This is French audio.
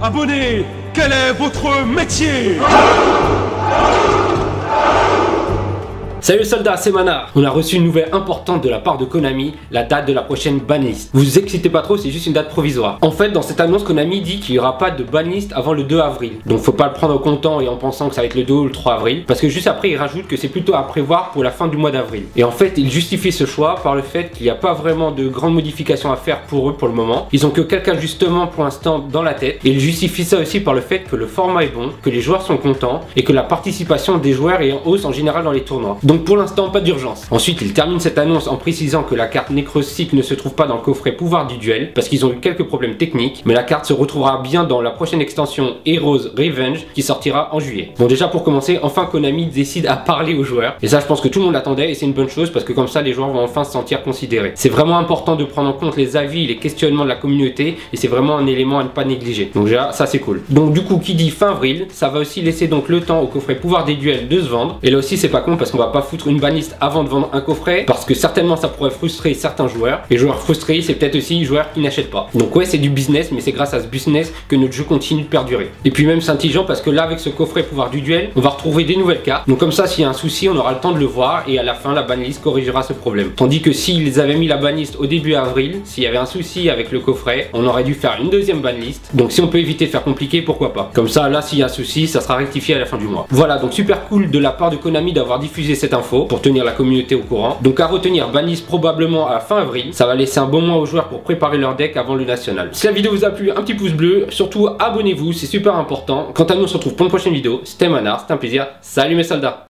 Abonnés, quel est votre métier? Salut soldats, c'est Manar. On a reçu une nouvelle importante de la part de Konami, la date de la prochaine banlist. Vous excitez pas trop, c'est juste une date provisoire. En fait, dans cette annonce, Konami dit qu'il n'y aura pas de banlist avant le 2 avril. Donc faut pas le prendre au comptant et en pensant que ça va être le 2 ou le 3 avril. Parce que juste après, il rajoute que c'est plutôt à prévoir pour la fin du mois d'avril. Et en fait, il justifie ce choix par le fait qu'il n'y a pas vraiment de grandes modifications à faire pour eux pour le moment. Ils ont que quelques ajustements pour l'instant dans la tête. Et il justifie ça aussi par le fait que le format est bon, que les joueurs sont contents et que la participation des joueurs est en hausse en général dans les tournois. Donc pour l'instant, pas d'urgence. Ensuite, il termine cette annonce en précisant que la carte Necrostic ne se trouve pas dans le coffret pouvoir du duel parce qu'ils ont eu quelques problèmes techniques, mais la carte se retrouvera bien dans la prochaine extension Heroes Revenge qui sortira en juillet. Bon, déjà pour commencer, enfin Konami décide à parler aux joueurs. Et ça, je pense que tout le monde l'attendait et c'est une bonne chose parce que comme ça, les joueurs vont enfin se sentir considérés. C'est vraiment important de prendre en compte les avis et les questionnements de la communauté et c'est vraiment un élément à ne pas négliger. Donc déjà, ça c'est cool. Donc du coup, qui dit fin avril, ça va aussi laisser donc le temps au coffret pouvoir des duels de se vendre. Et là aussi, c'est pas con parce qu'on va pas foutre une banlist avant de vendre un coffret parce que certainement ça pourrait frustrer certains joueurs et joueurs frustrés c'est peut-être aussi joueurs qui n'achètent pas. Donc ouais, c'est du business, mais c'est grâce à ce business que notre jeu continue de perdurer. Et puis même c'est intelligent parce que là avec ce coffret pouvoir du duel on va retrouver des nouvelles cartes, donc comme ça s'il y a un souci on aura le temps de le voir et à la fin la banlist corrigera ce problème. Tandis que s'ils avaient mis la banlist au début avril, s'il y avait un souci avec le coffret on aurait dû faire une deuxième banlist. Donc si on peut éviter de faire compliqué, pourquoi pas. Comme ça là s'il y a un souci ça sera rectifié à la fin du mois. Voilà, donc super cool de la part de Konami d'avoir diffusé cette info pour tenir la communauté au courant. Donc à retenir, banlist probablement à fin avril. Ça va laisser un bon mois aux joueurs pour préparer leur deck avant le national. Si la vidéo vous a plu, un petit pouce bleu. Surtout abonnez-vous, c'est super important. Quant à nous, on se retrouve pour une prochaine vidéo. C'était Manar, c'était un plaisir. Salut mes soldats.